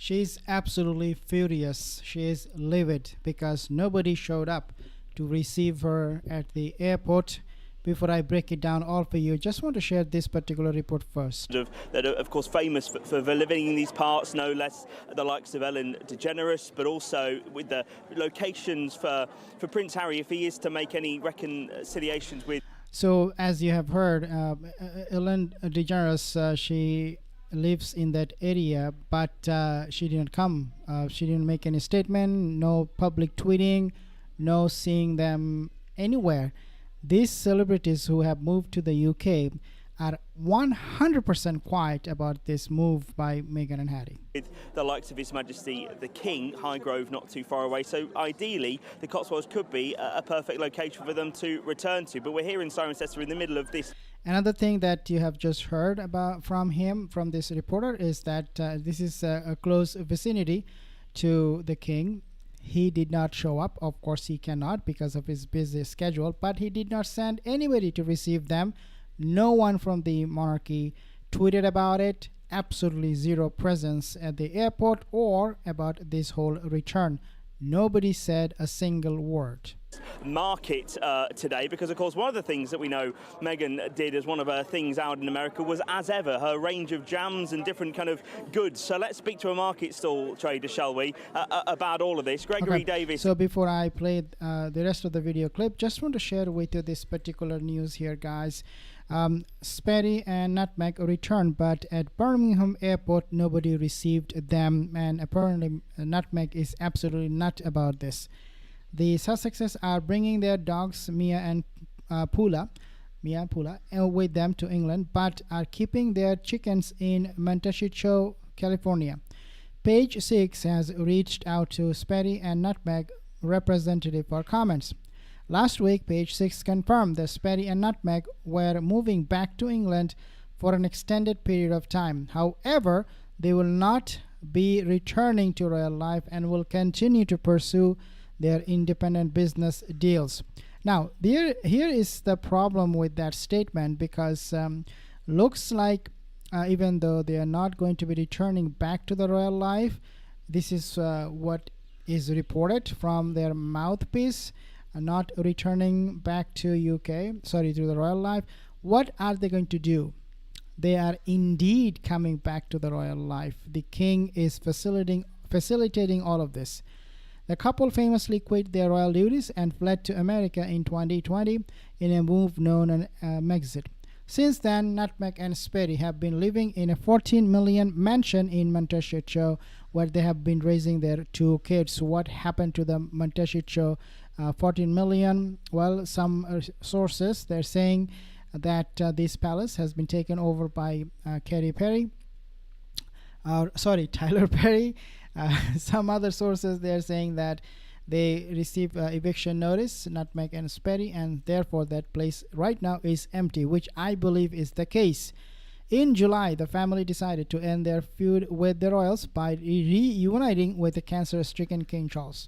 She's absolutely furious. She is livid because nobody showed up to receive her at the airport. Before I break it down all for you, just want to share this particular report first. That are, of course, famous for living in these parts, no less the likes of Ellen DeGeneres, but also with the locations for Prince Harry, if he is to make any reconciliations with. So, as you have heard, Ellen DeGeneres, she lives in that area, but she didn't come. She didn't make any statement, no public tweeting, no seeing them anywhere. These celebrities who have moved to the UK are 100% quiet about this move by Meghan and Harry. With the likes of His Majesty the King, Highgrove not too far away, so ideally the Cotswolds could be a perfect location for them to return to, but we're here in Cirencester in the middle of this. Another thing that you have just heard about from this reporter, is that this is a close vicinity to the King. He did not show up. Of course, he cannot because of his busy schedule, but he did not send anybody to receive them. No one from the monarchy tweeted about it. Absolutely zero presence at the airport or about this whole return. Nobody said a single word. Market today, because of course one of the things that we know Meghan did as one of her things out in America was, as ever, her range of jams and different kind of goods. So let's speak to a market stall trader, shall we, about all of this. Gregory Davis. So before I play the rest of the video clip, just want to share with you this particular news here, guys. Sperry and Nutmeg returned, but at Birmingham airport nobody received them, and apparently Nutmeg is absolutely not about this. The Sussexes are bringing their dogs Mia and Pula with them to England, but are keeping their chickens in Montecito, California. Page 6 has reached out to Sperry and Nutmeg representative for comments. Last week, Page 6 confirmed that Sperry and Nutmeg were moving back to England for an extended period of time. However, they will not be returning to royal life and will continue to pursue their independent business deals. Now, here is the problem with that statement, because looks like even though they are not going to be returning back to the royal life, this is what is reported from their mouthpiece, not returning back to the royal life. What are they going to do? They are indeed coming back to the royal life. The King is facilitating all of this. The couple famously quit their royal duties and fled to America in 2020 in a move known as Megxit. Since then, Nutmeg and Sperry have been living in a $14 million mansion in Montecito, where they have been raising their two kids. What happened to the Montecito $14 million? Well, some sources, they're saying that this palace has been taken over by Tyler Perry. Some other sources, they're saying that they received eviction notice, Nutmeg and Sperry, and therefore that place right now is empty, which I believe is the case. In July, the family decided to end their feud with the royals by reuniting with the cancer-stricken King Charles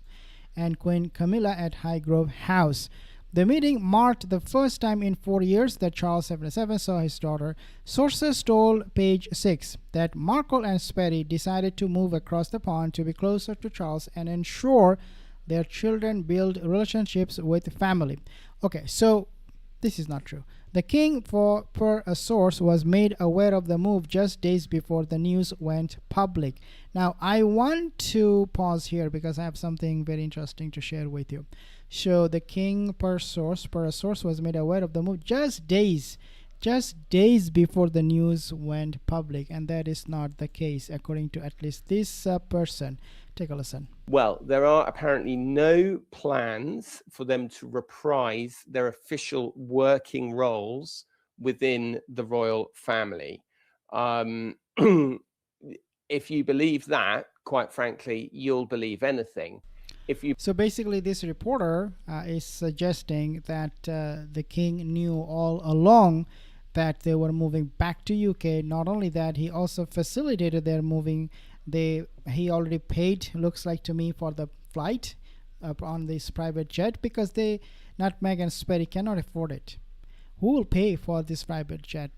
and Queen Camilla at Highgrove House. The meeting marked the first time in 4 years that Charles 77 saw his daughter. Sources told Page 6 that Markle and Sperry decided to move across the pond to be closer to Charles and ensure their children build relationships with family. Okay, so this is not true. The King, per a source, was made aware of the move just days before the news went public. Now, I want to pause here because I have something very interesting to share with you. So the King, per a source, was made aware of the move just days before the news went public, and that is not the case according to at least this person. Take a listen. Well, there are apparently no plans for them to reprise their official working roles within the royal family. If you believe that, quite frankly, you'll believe anything. So basically, this reporter is suggesting that the King knew all along that they were moving back to UK. Not only that, he also facilitated their moving. He already paid, looks like to me, for the flight on this private jet, because Nutmeg and Sperry cannot afford it. Who will pay for this private jet?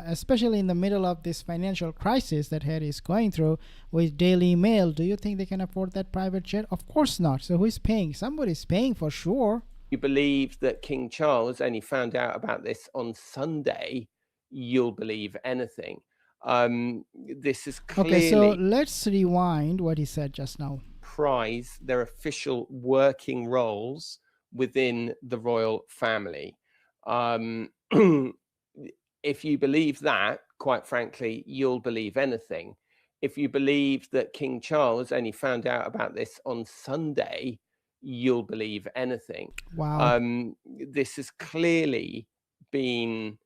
especially in the middle of this financial crisis that Harry is going through with Daily Mail. Do you think they can afford that private jet? Of course not. So who is paying? Somebody's paying for sure. You believe that King Charles only found out about this on Sunday, you'll believe anything. This is clearly... Okay, so let's rewind what he said just now. Prize their official working roles within the royal family. If you believe that, quite frankly, you'll believe anything. If you believe that King Charles only found out about this on Sunday, you'll believe anything. Wow. This has clearly been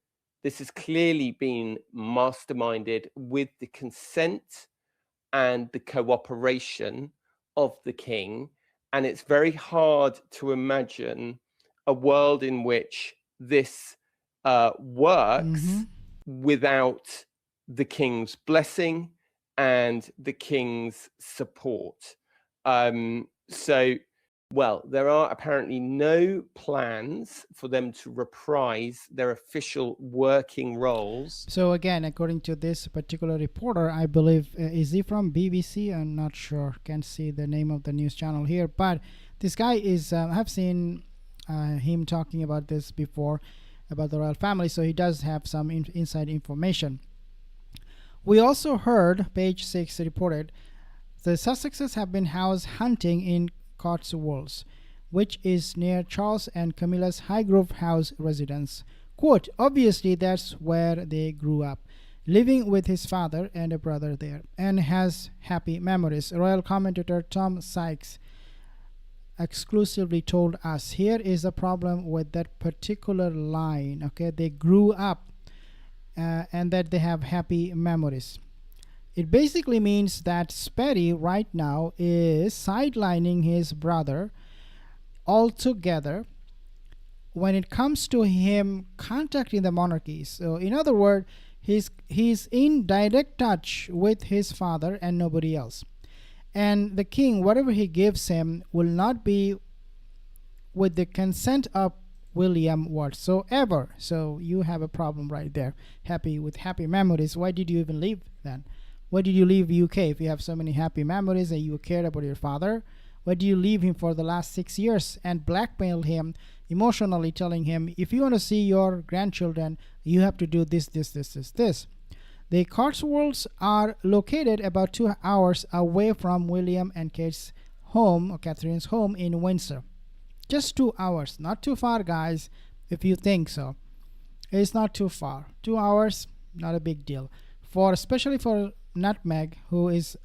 masterminded with the consent and the cooperation of the king, and it's very hard to imagine a world in which this works without the king's blessing and the king's support. Well, there are apparently no plans for them to reprise their official working roles. So again, according to this particular reporter, I believe, is he from BBC? I'm not sure. Can't see the name of the news channel here. But this guy is, I've seen him talking about this before, about the royal family. So he does have some inside information. We also heard, page 6 reported, the Sussexes have been house hunting in Cotswolds, which is near Charles and Camilla's Highgrove House residence. Quote, obviously that's where they grew up, living with his father and a brother there, and has happy memories. Royal commentator Tom Sykes exclusively told us, here is a problem with that particular line. Okay, they grew up and that they have happy memories. It basically means that Sperry right now is sidelining his brother altogether when it comes to him contacting the monarchy. So in other words, he's in direct touch with his father and nobody else. And the king, whatever he gives him, will not be with the consent of William whatsoever. So you have a problem right there. Happy memories. Why did you even leave then? Why did you leave UK if you have so many happy memories and you cared about your father? Why did you leave him for the last 6 years and blackmail him emotionally, telling him, if you want to see your grandchildren, you have to do this. The Cotswolds are located about 2 hours away from William and Kate's home, or Catherine's home in Windsor. Just 2 hours. Not too far, guys, if you think so. It's not too far. 2 hours, not a big deal. Especially for Nutmeg, who is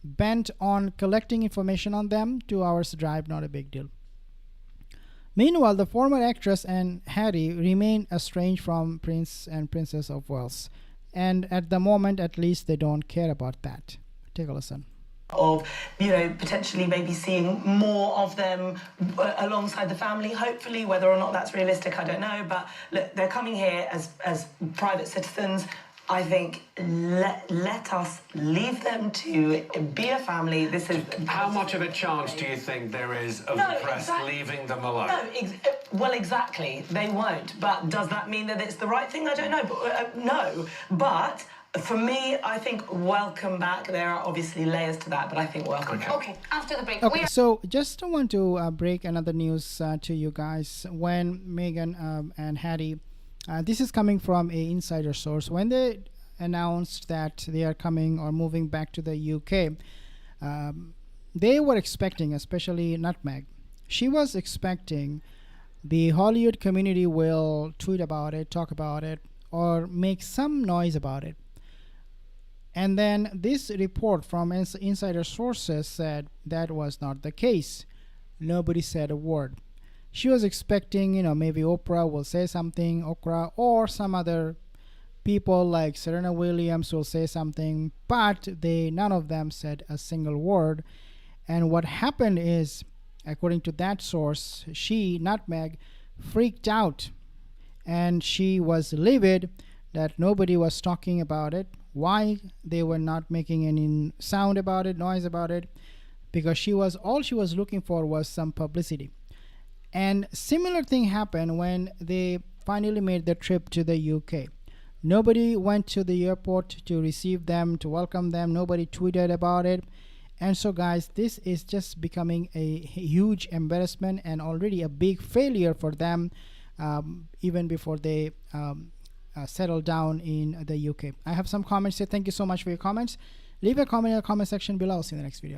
bent on collecting information on them, 2 hours drive, not a big deal. Meanwhile, the former actress and Harry remain estranged from Prince and Princess of Wales, and at the moment at least they don't care about that. Take a listen. Of, potentially maybe seeing more of them alongside the family, hopefully. Whether or not that's realistic, I don't know, but look, they're coming here as private citizens. I think let us leave them to be a family. This is... How much of a chance do you think there is of the press leaving them alone? Well, exactly. They won't. But does that mean that it's the right thing? I don't know. But, no. But for me, I think welcome back. There are obviously layers to that, but I think welcome back. Okay, after the break. Okay, so just want to break another news to you guys. When Meghan and Harry... this is coming from a insider source. When they announced that they are coming or moving back to the UK, they were expecting, especially Nutmeg, she was expecting the Hollywood community will tweet about it, talk about it, or make some noise about it. And then this report from insider sources said that was not the case. Nobody said a word. She was expecting, maybe Oprah will say something, or some other people like Serena Williams will say something, but none of them said a single word. And what happened is, according to that source, Nutmeg, freaked out, and she was livid that nobody was talking about it. Why they were not making any sound about it, noise about it? Because all she was looking for was some publicity. And similar thing happened when they finally made the trip to the UK. Nobody went to the airport to receive them, to welcome them. Nobody tweeted about it. And so guys, this is just becoming a huge embarrassment and already a big failure for them, even before they settle down in the UK. I have some comments here. Thank you so much for your comments. Leave a comment in the comment section below. See you in the next video.